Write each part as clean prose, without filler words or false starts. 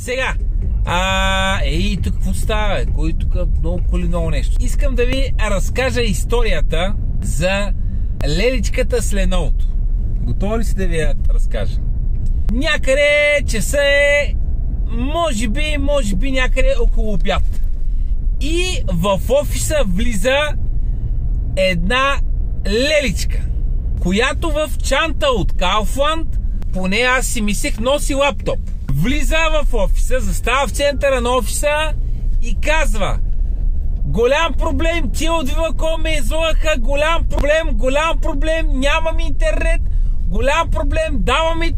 Сега, тук какво става? Кой тук много нещо? Искам да ви разкажа историята за леличката с Леновото. Готова ли си да ви я разкажа? Някъде часа е, може би някъде около обяд. И в офиса влиза една леличка, която в чанта от Kaufland, поне аз си мислех, носи лаптоп. Влиза в офиса, застава в центъра на офиса и казва: голям проблем, тия от Viva.com ме излъгаха, голям проблем, нямам интернет, голям проблем, давам ми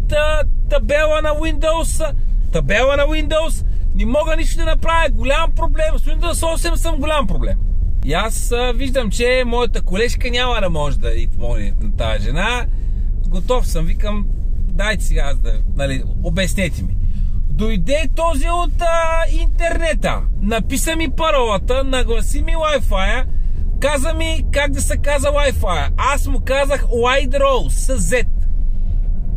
табела на Windows, не мога нищо да направя, голям проблем, с Windows 8 съм голям проблем. И аз виждам, че моята колежка няма да може да и помогне на тази жена. Готов съм, викам, дайте сега, обяснете ми. Дойде този от интернета, написа ми паролата, нагласи ми Wi-Fi, каза ми как да се казва Wi-Fi. Аз му казах WideRoll с Z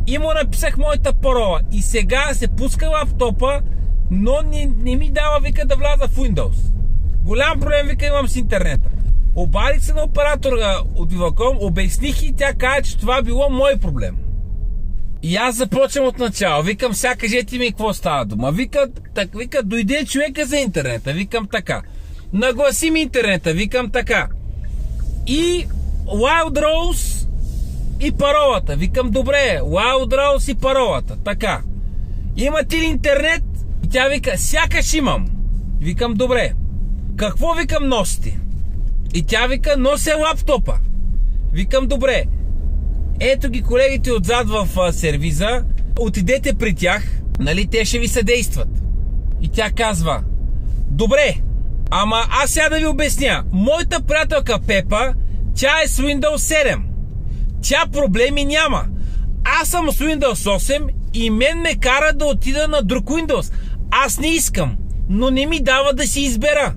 и му написах моята парола. И сега се пуска лаптопа, но не ми дава, вика, да вляза в Windows. Голям проблем, вика, имам с интернета. Обадих се на оператора от Viva.com, обясних и тя каза, че това било мой проблем. И аз започвам от начало. Викам, сега кажете ми какво става дума. Вика, дойде човека за интернета. Викам така. Нагласи ми интернета. Викам така. И Wild Rose и паролата. Викам, добре, Wild Rose и паролата. Така. Имате ли интернет? И тя вика, сякаш имам. Викам, добре. Какво, викам, носите? И тя вика, нося лаптопа. Викам, добре. Ето ги колегите отзад в сервиза, отидете при тях, нали, те ще ви съдействат. И тя казва: добре, ама аз сега да ви обясня. Моята приятелка Пепа, тя е с Windows 7. Тя проблеми няма. Аз съм с Windows 8 и мен ме кара да отида на друг Windows. Аз не искам, но не ми дава да си избера.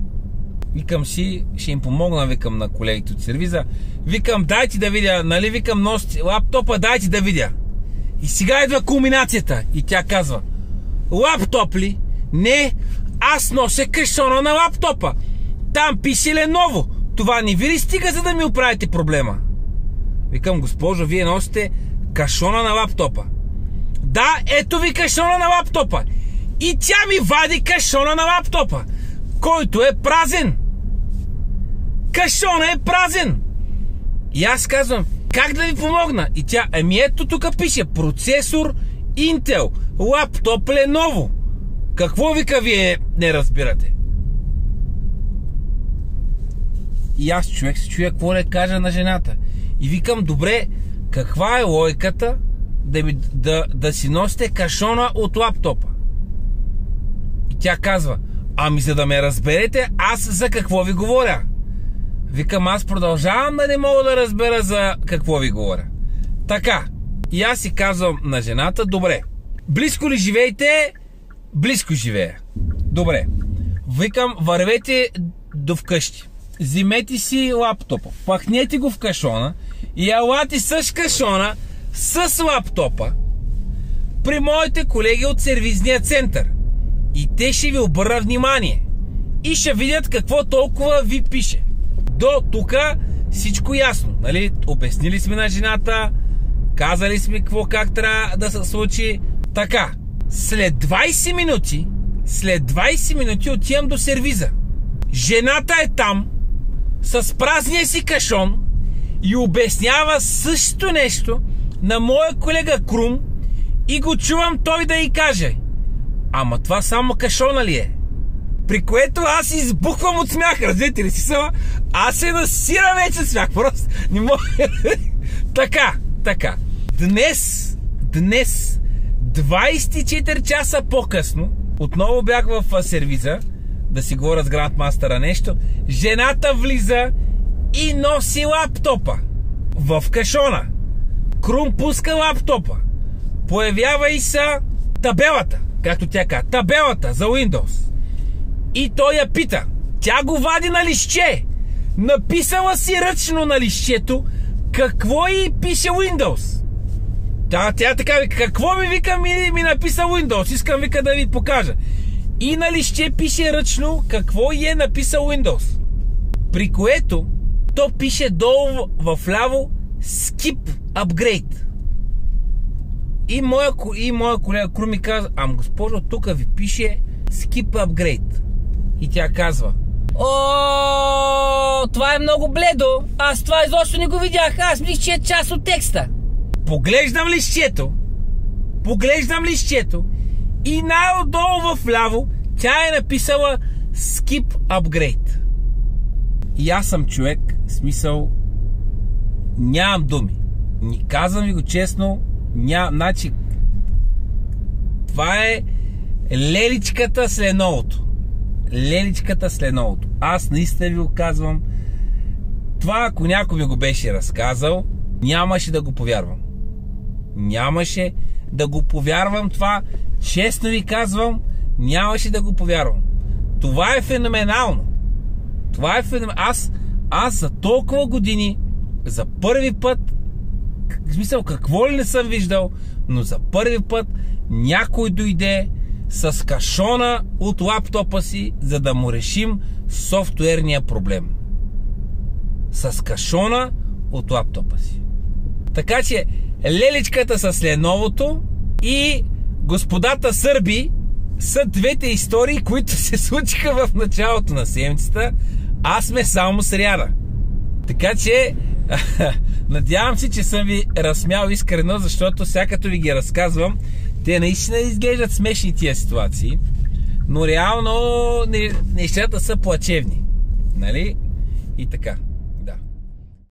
Викам си, ще им помогна, викам, на колегите от сервиза. Викам, дайте да видя, нали, викам, носите лаптопа, дайте да видя. И сега идва кулминацията. И тя казва: лаптоп ли? Не, аз нося кашона на лаптопа. Там пише Lenovo. Това не ви ли стига, за да ми оправите проблема? Викам, госпожо, вие носите кашона на лаптопа. Да, ето ви кашона на лаптопа. И тя ми вади кашона на лаптопа, който е празен. Кашона е празен. И аз казвам, как да ви помогна? И тя, ето тук пише процесор Intel, лаптоп Lenovo. Какво, вика, вие не разбирате? И аз, човек, се чуя какво да кажа на жената. И викам, добре, каква е логиката да си носите кашона от лаптопа? И тя казва, ами за да ме разберете, аз за какво ви говоря? Викам, аз продължавам да не мога да разбера за какво ви говоря. Така, и аз си казвам на жената, добре, близко ли живеете? Близко живея. Добре. Викам, вървете до вкъщи. Вземете си лаптопа, пъхнете го в кашона и елате с кашона, с лаптопа при моите колеги от сервизния център. И те ще ви обърнат внимание и ще видят какво толкова ви пише. До тук всичко ясно, нали? Обяснили сме на жената, казали сме какво как трябва да се случи. Така, след 20 минути отивам до сервиза. Жената е там с празния си кашон и обяснява същото нещо на моя колега Крум и го чувам той да й каже, ама това само кашона ли е? При което аз избухвам от смях, разбирате ли си сама? Аз се насирам вече смях, просто не мога. Така. Днес, 24 часа по-късно, отново бях в сервиза, да си говоря с грандмастера нещо, жената влиза и носи лаптопа в кашона. Крум пуска лаптопа. Появява и са табелата, както тя каза, табелата за Windows. И той я пита. Тя го вади на листче. Написала си ръчно на листчето какво и пише Windows. Тя така вика, какво ми вика ми написа Windows, искам вика да ви покажа. И на листче пише ръчно какво е написал Windows. При което то пише долу вляво Skip Upgrade. И моя колега Кру ми казва, госпожо, тук ви пише Skip Upgrade. И тя казва, това е много бледо. Аз това изобщо не го видях. Аз мислих, че е част от текста. Поглеждам листчето и най-отдолу вляво тя е написала Skip Upgrade. И аз съм човек, смисъл, нямам думи. Казвам ви го честно, значи, това е леличката с леновото. Аз наистина ви го казвам. Това, ако някой ми го беше разказал, нямаше да го повярвам. Това, честно ви казвам, нямаше да го повярвам. Това е феноменално. Аз за толкова години, за първи път, в смисъл, какво ли не съм виждал, но за първи път някой дойде с кашона от лаптопа си, за да му решим софтуерния проблем. С кашона от лаптопа си. Така че, леличката с леновото и господата сърби са двете истории, които се случиха в началото на седмицата, а сме само сряда. Така че, надявам се, че съм ви разсмял искрено, защото сега като ви ги разказвам, те наистина изглеждат смешни тия ситуации, но реално нещата са плачевни. Нали? И така.